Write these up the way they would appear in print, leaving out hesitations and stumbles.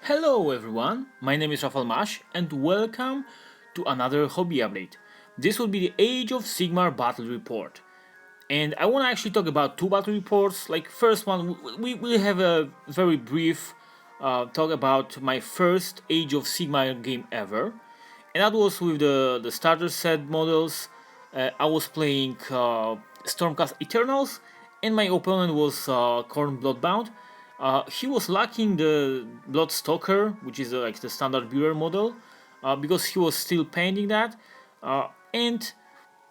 Hello everyone, my name is Rafal and welcome to another hobby update. This will be the Age of Sigmar battle report. And I want to actually talk about two battle reports. Like first one, we will have a very brief talk about my first Age of Sigmar game ever. And that was with the starter set models. I was playing Stormcast Eternals and my opponent was Khorne Bloodbound. He was lacking the Bloodstalker, which is like the standard Bureau model, because he was still painting that. And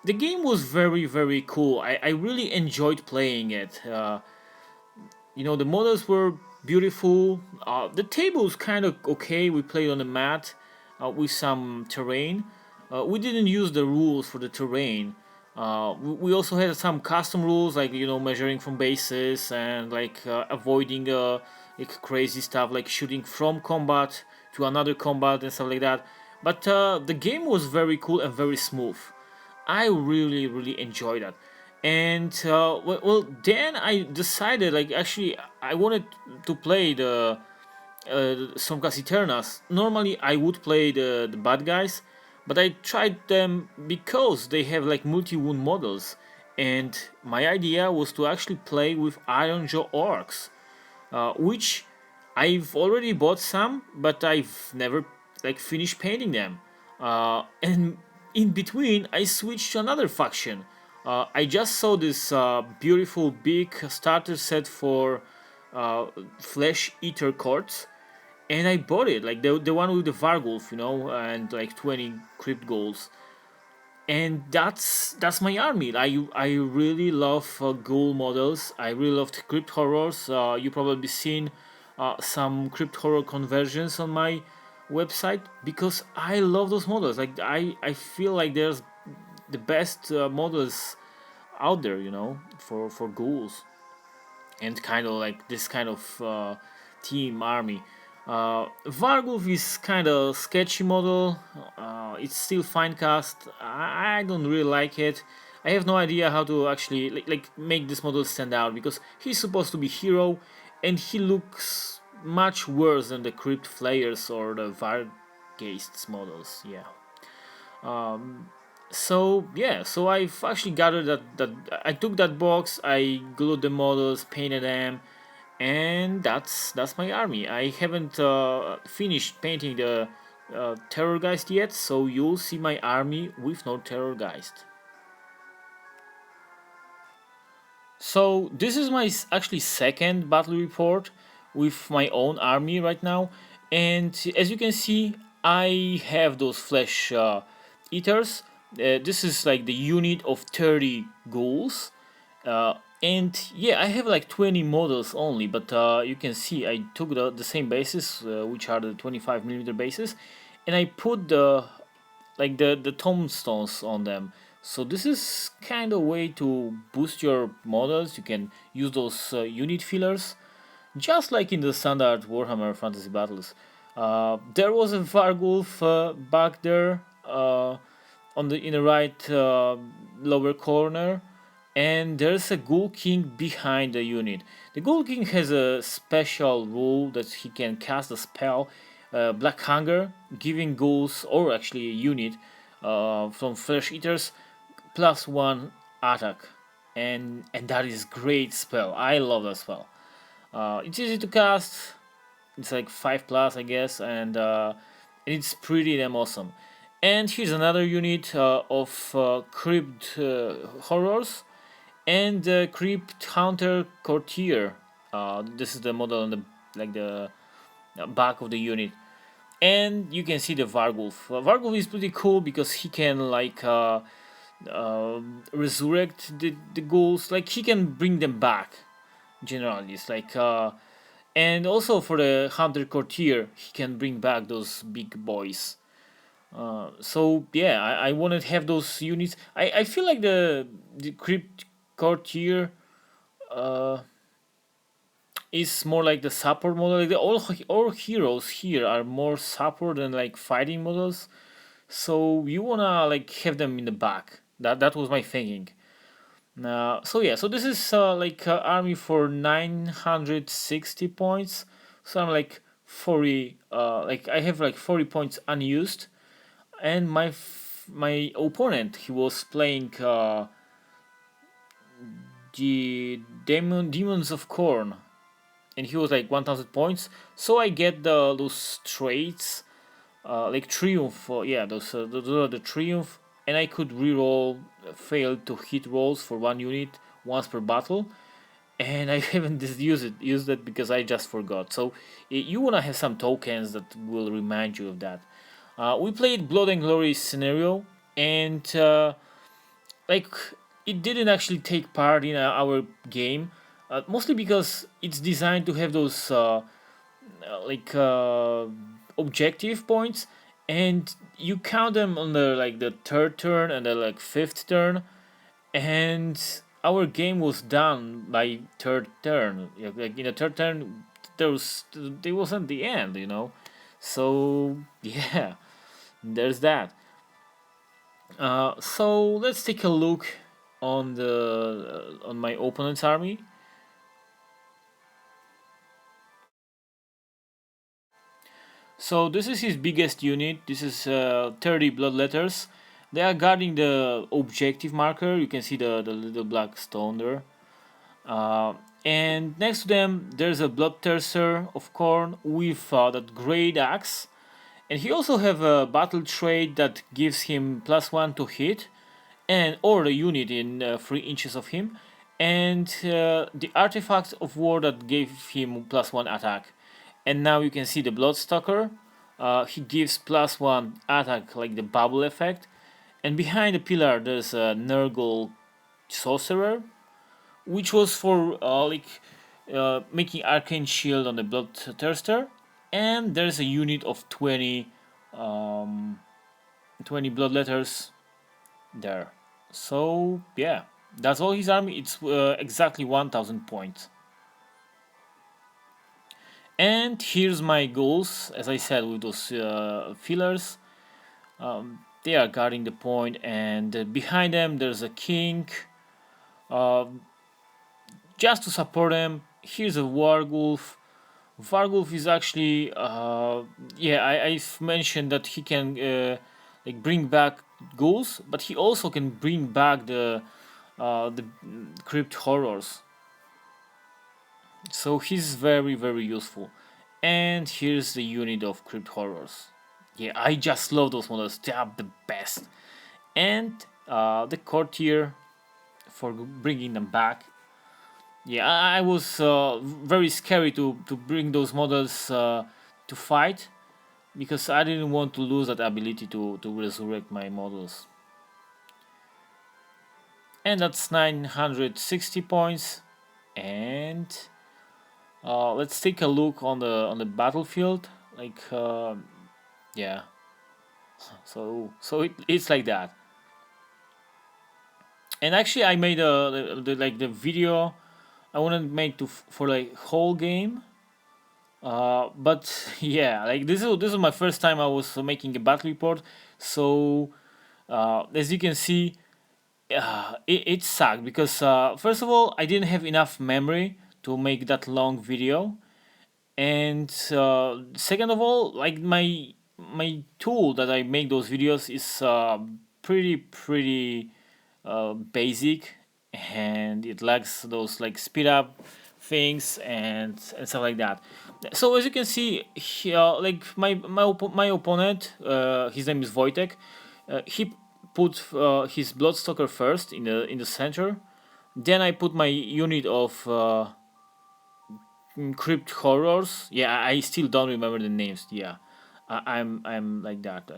the game was very cool. I really enjoyed playing it. The models were beautiful. The table was kind of okay. We played on the mat with some terrain. We didn't use the rules for the terrain. We also had some custom rules like measuring from bases and like avoiding like crazy stuff like shooting from combat to another combat and stuff like that. But the game was very cool and very smooth. I really enjoyed that. And then I decided like actually I wanted to play the Somcas Eternas. Normally I would play the bad guys, but I tried them because they have like multi-wound models. And my idea was to actually play with Iron Jaw Orcs, which I've already bought some, but I've never like finished painting them. And in between, I switched to another faction. I just saw this beautiful big starter set for Flesh Eater Courts, and I bought it, like the one with the Vargulf, and like 20 crypt goals. And that's my army. I really love ghoul models. I really love crypt horrors. You probably seen some crypt horror conversions on my website because I love those models. Like I feel like there's the best models out there, for ghouls and kind of like this kind of team army. Vargulf is kind of sketchy model. It's still fine cast. I don't really like it. I have no idea how to actually like make this model stand out because he's supposed to be hero, and he looks much worse than the Crypt Flayers or the Vargheists models. Yeah. So I've actually gathered that I took that box, I glued the models, painted them, and that's my army. I haven't finished painting the Terrorgeist yet, so you'll see my army with no Terrorgeist. So this is my actually second battle report with my own army right now, and as you can see, I have those flesh eaters. This is like the unit of 30 ghouls, and yeah, I have like 20 models only, but you can see I took the same bases, which are the 25 millimeter bases, and I put the tombstones on them. So this is kind of way to boost your models. You can use those unit fillers, just like in the standard Warhammer fantasy battles. There was a Vargulf back there on the in the right lower corner, and there's a Ghoul King behind the unit. The Ghoul King has a special rule that he can cast a spell, Black Hunger, giving ghouls or actually a unit from Flesh Eaters +1 attack, and that is great spell. I love that spell. It's easy to cast. It's like 5+, I guess, and it's pretty damn awesome. And here's another unit of Crypt Horrors and Crypt Hunter Courtier. This is the model on the back of the unit, and you can see the Vargulf. Vargulf is pretty cool because he can like resurrect the ghouls. Like he can bring them back. Generally, it's like and also for the Hunter Courtier, he can bring back those big boys. So yeah, I want to have those units. I feel like the Crypt Courtier is more like the support model. Like all heroes here are more support than like fighting models. So you wanna like have them in the back. That was my thinking. So yeah, so this is like army for 960 points. So I'm like 40, like I have like 40 points unused, and my opponent, he was playing the Demons of Khorne, and he was like 1000 points. So I get those traits, like Triumph. Yeah, those are the Triumph, and I could reroll failed to hit rolls for one unit once per battle. And I haven't used it because I just forgot. So you wanna have some tokens that will remind you of that. We played Blood and Glory scenario, and like it didn't actually take part in our game, mostly because it's designed to have those like objective points, and you count them on the third turn and the like fifth turn, and our game was done by third turn. Like in the third turn, there wasn't the end, you know. So yeah, there's that. So let's take a look on the on my opponent's army. So this is his biggest unit. This is 30 blood letters. They are guarding the objective marker. You can see the little black stone there. Uh, and next to them, there's a bloodthirster of Khorne with that great axe. And he also have a battle trait that gives him +1 to hit, and or a unit in 3 inches of him, and the artifact of war that gave him +1 attack. And now you can see the Bloodstalker. He gives +1 attack, like the bubble effect. And behind the pillar, there's a Nurgle Sorcerer, which was for making arcane shield on the Bloodthirster. And there's a unit of 20 blood letters there. So yeah, that's all his army. It's exactly 1000 points. And here's my goals, as I said, with those fillers. They are guarding the point, and behind them there's a king. Uh, just to support them, here's a wargulf. Wargulf is actually, yeah, I've mentioned that he can like bring back ghouls, but he also can bring back the crypt horrors. So he's very useful. And here's the unit of crypt horrors. Yeah, I just love those models. They are the best. And the courtier for bringing them back. Yeah, I was very scary to bring those models to fight, because I didn't want to lose that ability to resurrect my models. And that's 960 points. And let's take a look on the battlefield. Like yeah, so it's like that. And actually, I made the video I want to make for like whole game. But yeah, like this is my first time I was making a battle report. So as you can see, it sucked because first of all, I didn't have enough memory to make that long video, and second of all, like my tool that I make those videos is pretty basic, and it lacks those like speed up things and stuff like that. So as you can see, like my opponent, his name is Wojtek. He put his Bloodstalker first in the center. Then I put my unit of crypt horrors. Yeah, I still don't remember the names. Yeah, I'm like that.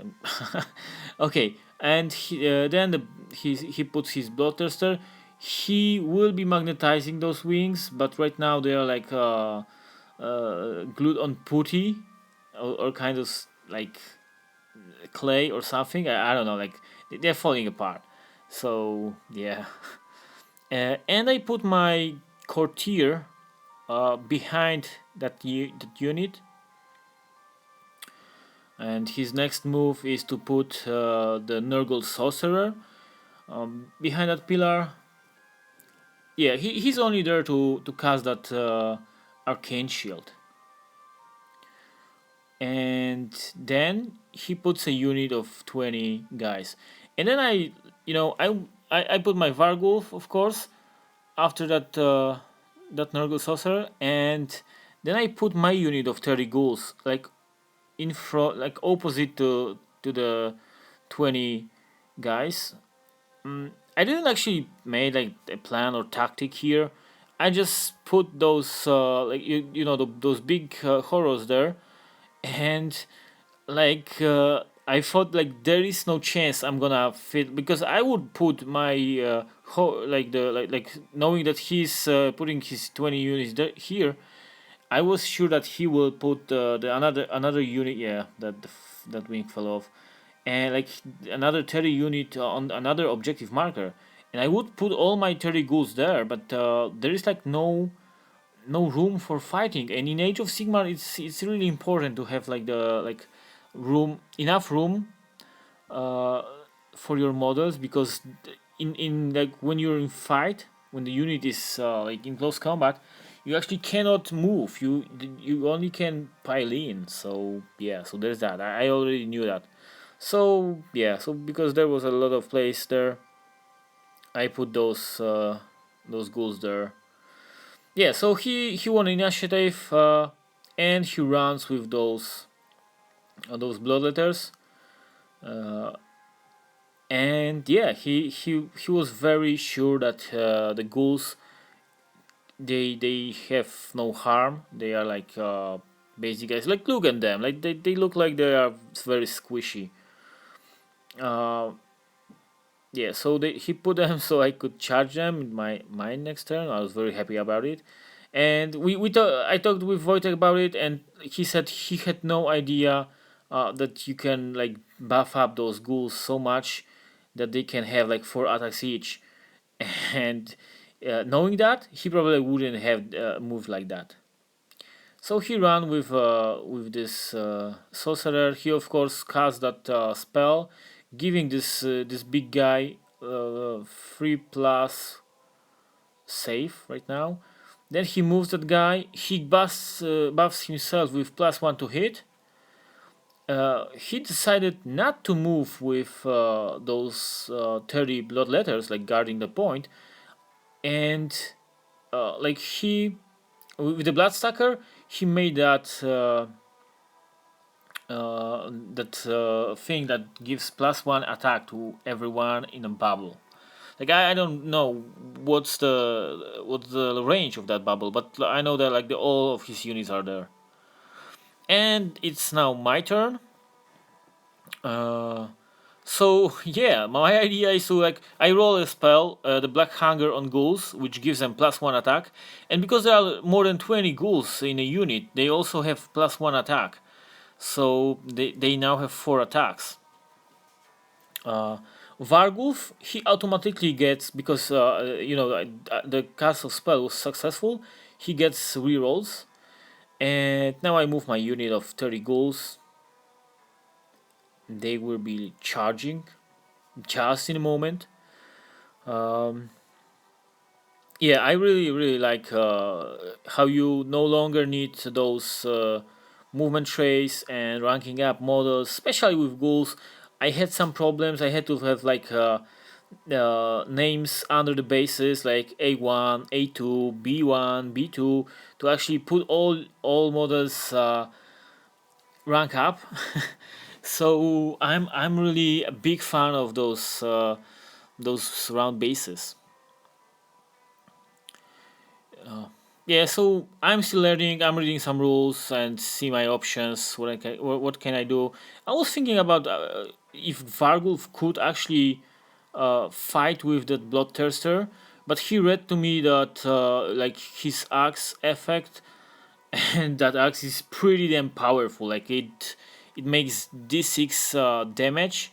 Okay, and then he puts his bloodthirster. He will be magnetizing those wings, but right now they are like glued on putty, or kind of like clay or something. I don't know. Like they're falling apart. So yeah, and I put my courtier behind that unit, and his next move is to put the Nurgle Sorcerer behind that pillar. Yeah, he's only there to cast that Arcane Shield. and then he puts a unit of 20 guys, and then I put my Vargulf, of course, after that Nurgle Sorcerer, and then I put my unit of 30 ghouls like in front, like opposite to the 20 guys. I didn't actually make like a plan or tactic here. I just put those those big horrors there, and I thought like there is no chance I'm gonna fit, because I would put my like the like knowing that he's putting his 20 units there, here. I was sure that he will put the another unit. Yeah, that wing fell off, and like another 30 unit on another objective marker, and I would put all my 30 ghouls there, but there is like no room for fighting. And in Age of Sigmar, it's really important to have like the like room enough room uh, for your models, because in like when you're in fight, when the unit is like in close combat, you actually cannot move. You only can pile in. So yeah, so there's that. I already knew that. So yeah, so because there was a lot of place there, I put those ghouls there. Yeah, so he won initiative, and he runs with those bloodletters, uh, and yeah, he was very sure that the ghouls, they have no harm. They are like basic guys. Like look at them, like they look like they are very squishy. Uh, yeah, so he put them so I could charge them in my next turn. I was very happy about it, and I talked with Wojtek about it, and he said he had no idea that you can like buff up those ghouls so much that they can have like 4 attacks each, and knowing that, he probably wouldn't have moved like that. So he ran with this sorcerer. He of course cast that spell, giving this big guy 3+ save right now. Then he moves that guy. He buffs himself with +1 to hit. He decided not to move with those 30 blood letters, like guarding the point, and like he with the Bloodstacker, he made that thing that gives +1 attack to everyone in a bubble. Like I don't know what's the range of that bubble, but I know that like all of his units are there. And it's now my turn. Uh, so yeah, my idea is to like I roll a spell, the Black Hunger on ghouls, which gives them +1 attack, and because there are more than 20 ghouls in a unit, they also have +1 attack. So they now have 4 attacks. Uh, Vargulf, he automatically gets, because the cast of spell was successful. He gets rerolls, and now I move my unit of 30 ghouls. They will be charging just in a moment. Um, yeah, I really like how you no longer need those movement trays and ranking up models, especially with ghouls. I had some problems. I had to have like names under the bases like A1, A2, B1, B2 to actually put all models rank up. So I'm really a big fan of those round bases. Yeah, so I'm still learning. I'm reading some rules and see my options. What can I do? I was thinking about if Vargulf could actually fight with that Bloodthirster, but he read to me that like his axe effect, and that axe is pretty damn powerful. Like it makes d6 damage.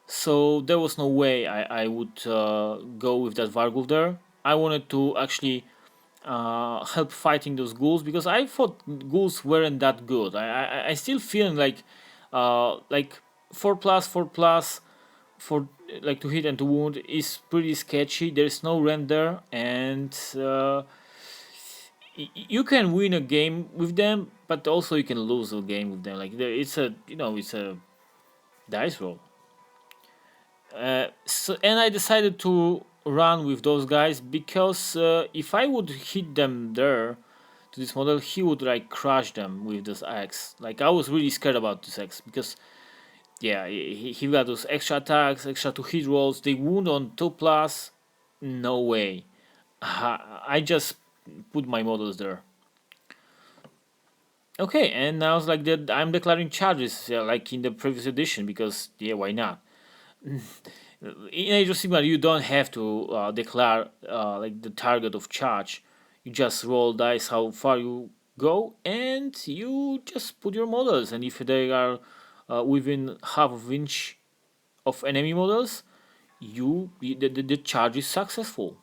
So there was no way I would go with that Vargulf there. I wanted to actually help fighting those ghouls, because I thought ghouls weren't that good. I still feeling like 4+4+ for like to hit and to wound is pretty sketchy. There's no render, and you can win a game with them, but also you can lose a game with them. Like it's a it's a dice roll. And I decided to run with those guys because if I would hit them there to this model, he would like crush them with this axe. Like I was really scared about this axe because yeah, he got those extra attacks, extra 2 hit rolls. They wound on 2+. No way. I just put my models there. Okay, and now it's like that I'm declaring charges like in the previous edition because yeah, why not? In Age of Sigmar, you don't have to declare like the target of charge. You just roll dice how far you go, and you just put your models. And if they are within half of inch of enemy models, the charge is successful.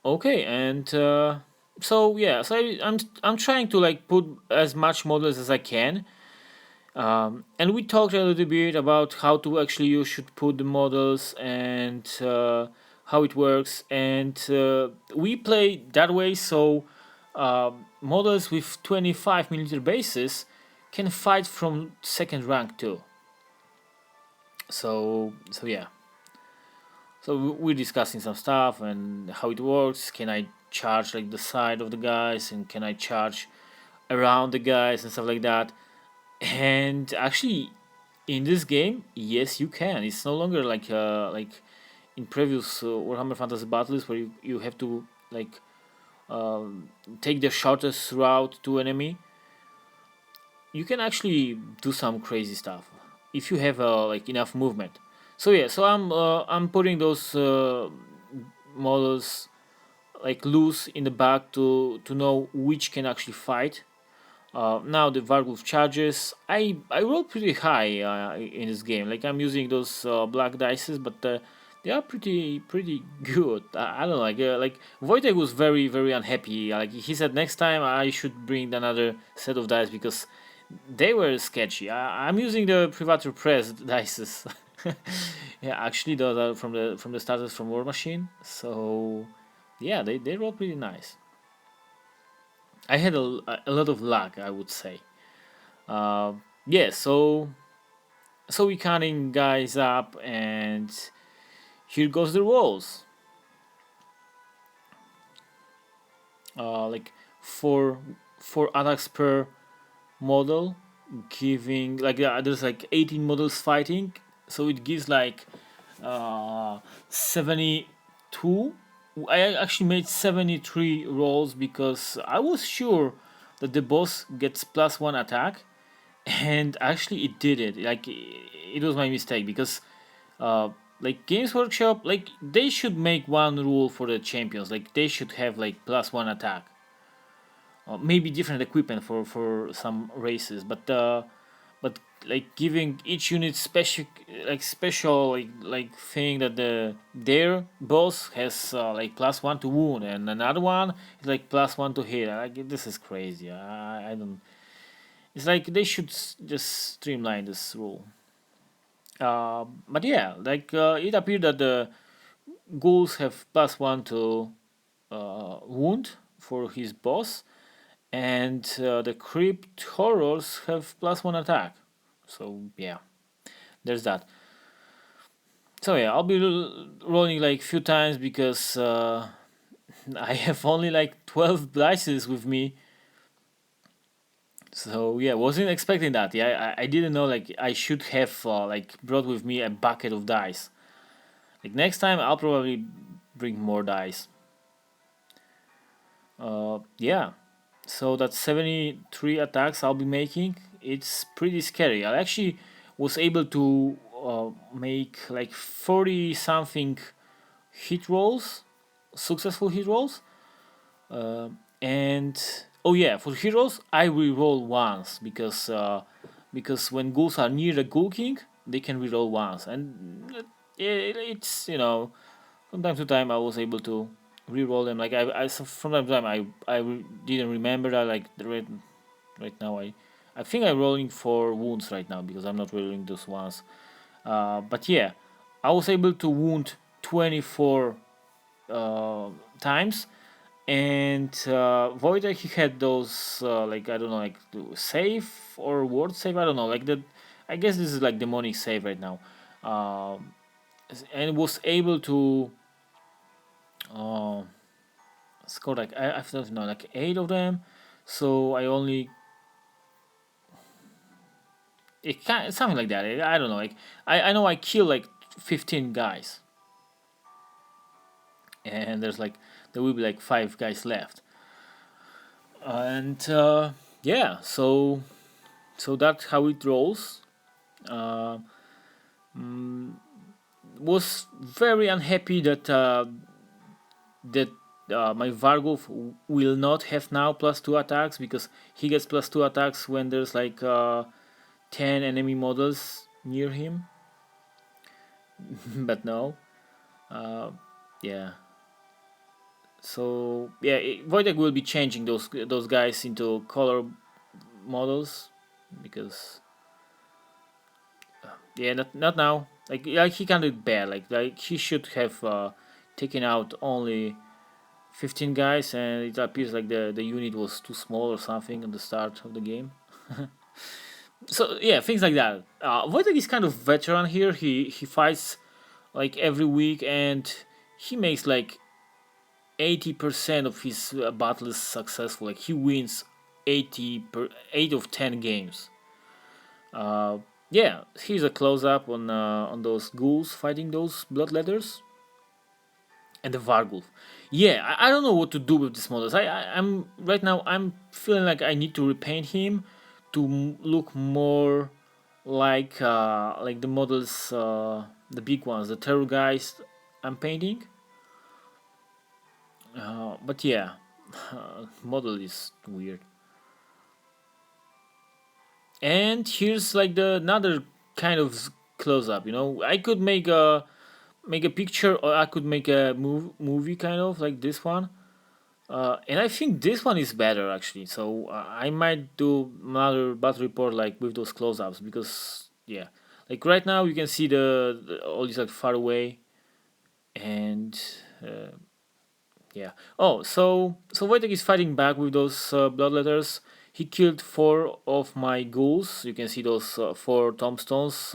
Okay, and so yeah, so I'm trying to like put as much models as I can. And we talked a little bit about how to actually you should put the models and how it works. And we play that way so models with 25 millimeter bases can fight from second rank too. So yeah. So we're discussing some stuff and how it works. Can I charge like the side of the guys and can I charge around the guys and stuff like that? And actually, in this game, yes, you can. It's no longer like in previous Warhammer Fantasy battles where you have to like take the shortest route to enemy. You can actually do some crazy stuff if you have like enough movement. So yeah, so I'm putting those models like loose in the back to know which can actually fight. Now the Vargulf charges. I roll pretty high in this game. Like I'm using those black dices, but they are pretty good. I don't know. Like Wojtek was very unhappy. Like he said, next time I should bring another set of dice because they were sketchy. I'm using the Privator Press dices. Yeah, actually those are from the starters from War Machine. So yeah, they roll pretty nice. I had a lot of luck, I would say. Uh, yeah, so we cutting guys up, and here goes the rolls. Like four attacks per model, giving like there's like 18 models fighting, so it gives like 72. I actually made 73 rolls because I was sure that the boss gets +1 attack, and actually it did it. Like it was my mistake because uh like Games Workshop, like they should make one rule for the champions. Like they should have like +1 attack, maybe different equipment for some races, but like giving each unit special like thing that their boss has like +1 to wound, and another one is like +1 to hit. Like this is crazy. I don't. It's like they should just streamline this rule. But yeah, like it appeared that the ghouls have +1 to wound for his boss, and the crypt horrors have +1 attack. So yeah, there's that. So yeah, I'll be rolling like few times because I have only like 12 dices with me. So yeah, wasn't expecting that. Yeah, I didn't know like I should have like brought with me a bucket of dice. Like next time I'll probably bring more dice. Yeah, so that's 73 attacks I'll be making. It's pretty scary. I actually was able to make like 40 something hit rolls, successful hit rolls. And oh yeah, for hit rolls I re-roll once because when ghouls are near the ghoul king, they can re-roll once, and it's from time to time I was able to re-roll them. Like from time to time didn't remember that. Like right now I think I'm rolling for wounds right now because I'm not rolling those ones. But yeah, I was able to wound 24 times, And Wojtek, he had those like, I don't know, like save or word save, I don't know, like the, I guess this is like demonic save right now. um, and was able to uh, score like, I don't know, like 8 of them. So I only, it can something like that. I don't know, like I know I kill like 15 guys, and there's like, there will be like 5 guys left. And yeah, so that's how it rolls. uh, was very unhappy that that my Vargulf will not have now +2 attacks, because he gets +2 attacks when there's like 10 enemy models near him. But no, yeah. So yeah, Wojtek will be changing those guys into color models, because yeah, not now. Like he kind of bad. Like he should have taken out only 15 guys, and it appears like the unit was too small or something at the start of the game. So yeah, things like that. Wojtek is kind of veteran here. He fights like every week, and he makes like 80% of his battles successful. Like he wins 8 of 10 games. Uh, yeah, here's a close up on those ghouls fighting those bloodletters and the Vargulf. Yeah, I don't know what to do with these models. I'm right now. I'm feeling like I need to repaint him to look more like the models, the big ones, the terror guys I'm painting. But yeah, model is weird. And here's like the another kind of close up. I could make a picture, or I could make a movie kind of like this one. And I think this one is better actually. So I might do another battle report like with those close ups, because yeah, like right now you can see the all these like far away, and yeah. Oh, so Wojtek is fighting back with those bloodletters. He killed 4 of my ghouls. You can see those 4 tombstones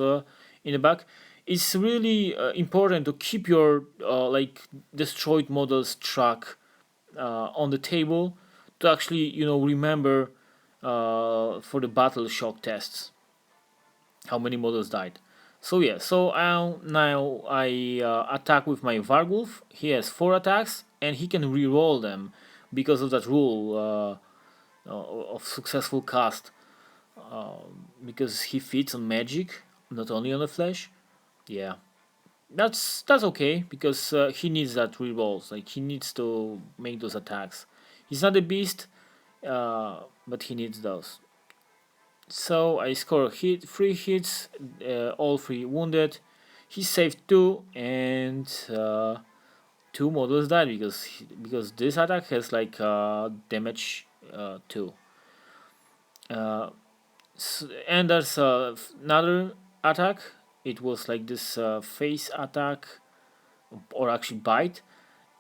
in the back. It's really important to keep your like destroyed models track on the table, to actually remember for the battle shock tests how many models died. So yeah, so now I attack with my Vargulf. He has 4 attacks, and he can re-roll them because of that rule of successful cast. Because he feeds on magic, not only on the flesh. Yeah, that's okay, because he needs that re-rolls. Like he needs to make those attacks. He's not a beast, but he needs those. So I score 3 hits, all 3 wounded. He saved 2, and 2 models died, because this attack has like damage 2. And there's another attack. It was like this face attack, or actually bite.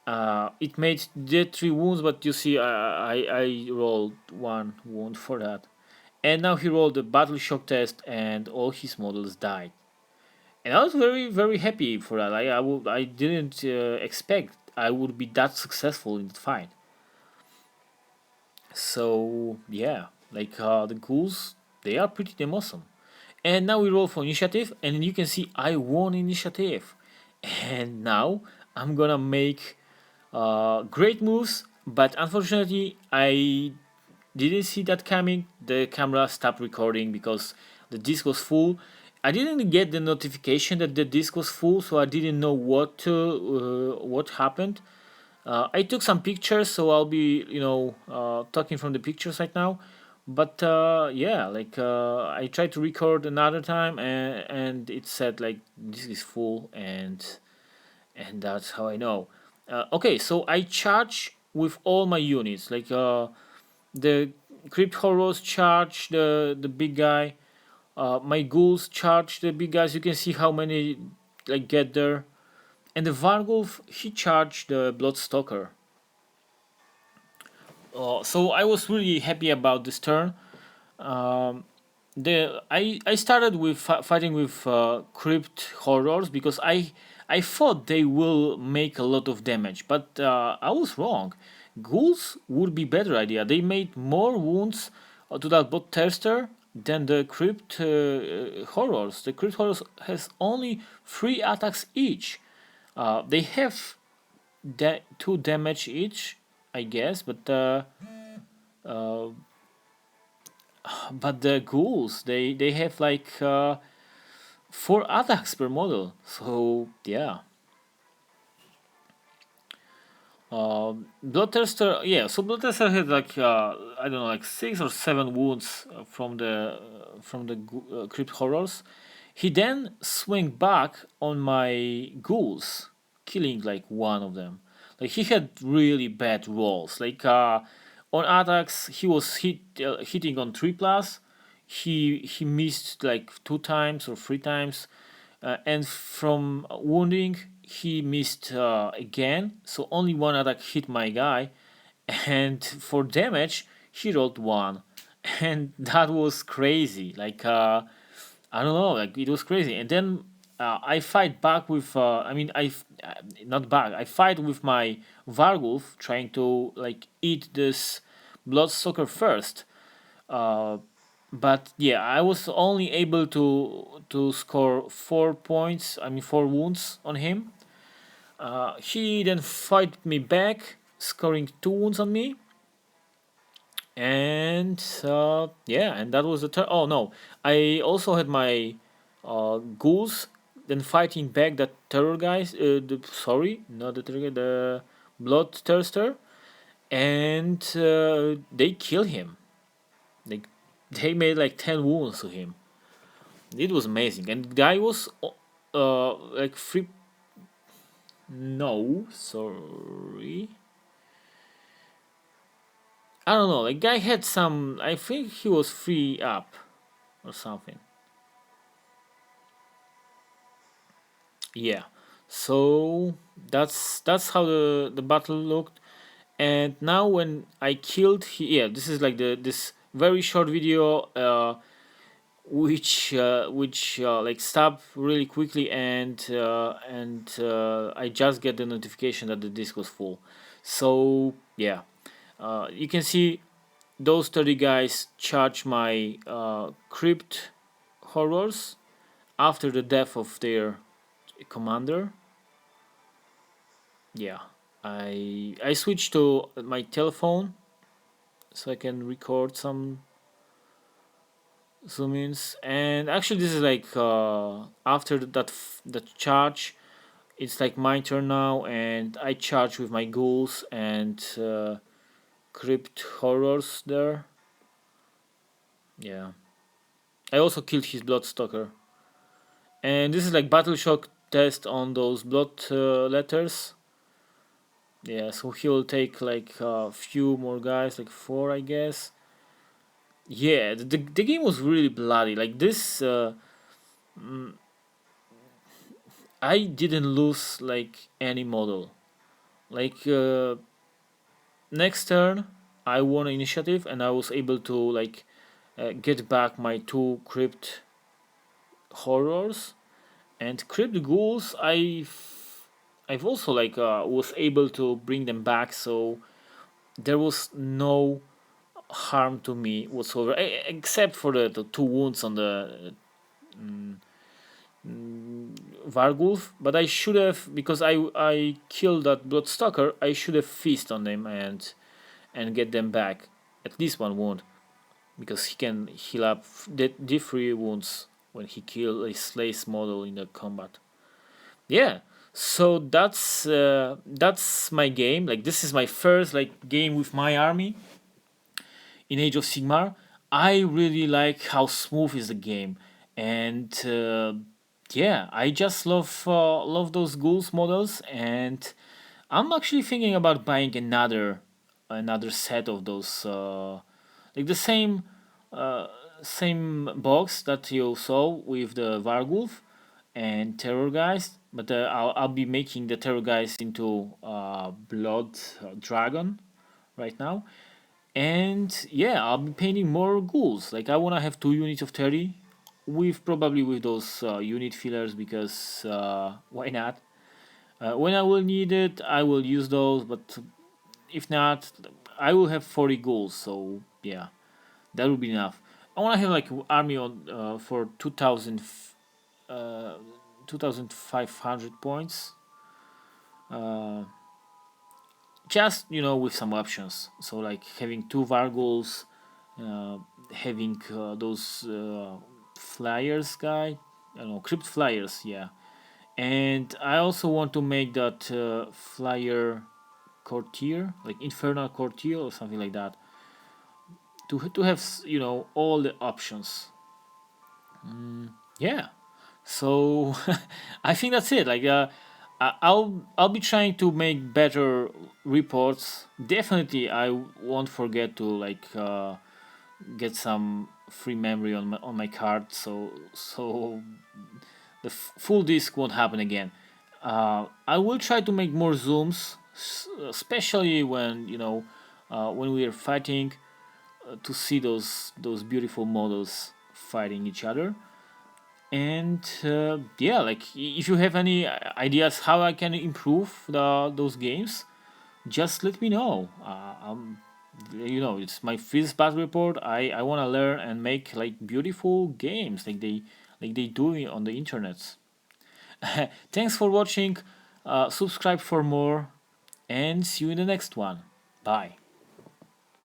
It made the 3 wounds, but you see, I rolled 1 wound for that. And now he rolled the battle shock test, and all his models died. And I was very very happy for that. I didn't expect I would be that successful in the fight. So yeah, like the ghouls, they are pretty damn awesome. And now we roll for initiative, and you can see I won initiative. And now I'm gonna make great moves, but unfortunately I didn't see that coming. The camera stopped recording because the disk was full. I didn't get the notification that the disk was full, so I didn't know what happened. I took some pictures, so I'll be talking from the pictures right now. But yeah, like I tried to record another time, and it said like this is full, and that's how I know. Okay, so I charge with all my units, like the crypt horrors charge the big guy. My ghouls charge the big guys. You can see how many like get there. And the Vargulf, he charged the Bloodstalker. So I was really happy about this turn. Um, I started with fighting with crypt horrors because I thought they will make a lot of damage, but I was wrong. Ghouls would be better idea. They made more wounds to that bot tester than the crypt horrors. The crypt horrors has only 3 attacks each. They have two damage each, I guess, uh, but the ghouls they have like 4 attacks per model. So yeah, Bloodthirster. Yeah, so Bloodthirster had like I don't know, like 6 or 7 wounds from the crypt horrors. He then swung back on my ghouls, killing like one of them. Like he had really bad rolls. Like on attacks, he was hitting on 3+. He missed like 2 times or 3 times, and from wounding he missed again. So only one attack hit my guy, and for damage he rolled one, and that was crazy. Like I don't know, like it was crazy. And then I fight back with I mean not back. I fight with my Vargulf trying to like eat this Bloodsucker first. Uh, but yeah, I was only able to score 4 points. I mean 4 wounds on him. He then fight me back, scoring 2 wounds on me, and yeah, and that was the turn. Oh no, I also had my ghouls then fighting back that terror guys. Sorry, not the terror guy, the bloodthirster, and they kill him. Like they made like 10 wounds to him. It was amazing, and the guy was like free. No, sorry. I don't know. Like guy had some. I think he was free up or something. Yeah. So that's how the battle looked. And now when I killed, yeah, this is like this very short video, which like stop really quickly, and I just get the notification that the disk was full. So yeah, you can see those 30 guys charge my crypt horrors after the death of their commander. Yeah, I switched to my telephone so I can record some zoom ins. And actually, this is like after that charge, it's like my turn now, and I charge with my ghouls and crypt horrors there. Yeah, I also killed his bloodstalker, and this is like battle shock test on those blood letters. Yeah, so he'll take like a few more guys, like 4, I guess. Yeah, the game was really bloody. Like this, I didn't lose like any model. Like next turn, I won initiative and I was able to like get back my 2 crypt horrors and crypt ghouls. I've also like was able to bring them back, so there was no harm to me whatsoever, except for the 2 wounds on the Vargulf. But I should have, because I killed that Bloodstalker, I should have feast on them and get them back at least 1 wound, because he can heal up D3 wounds when he kill a slays model in the combat. Yeah, so that's my game. Like this is my first like game with my army in Age of Sigmar. I really like how smooth is the game, and yeah, I just love those ghouls models, and I'm actually thinking about buying another set of those, like the same box that you saw with the Vargulf and Terror Guys, but I'll be making the Terror Guys into Blood Dragon right now. And yeah, I'll be painting more ghouls. Like I wanna have 2 units of 30, with probably with those unit fillers, because why not? When I will need it, I will use those. But if not, I will have 40 ghouls. So yeah, that would be enough. I wanna have like army on for 2,000, 2,500 points. Uh, just with some options. So like having 2 Varghols, uh, having those flyers guy, I don't know, crypt flyers, yeah. And I also want to make that flyer courtier, like infernal courtier or something like that, to have all the options. Yeah. So I think that's it. Like I'll be trying to make better reports. Definitely, I won't forget to get some free memory on my card. So the full disk won't happen again. I will try to make more zooms, especially when we are fighting, to see those beautiful models fighting each other. And yeah, like if you have any ideas how I can improve those games, just let me know. It's my first battle report. I want to learn and make like beautiful games like they do on the internet. Thanks for watching. Subscribe for more, and see you in the next one. Bye.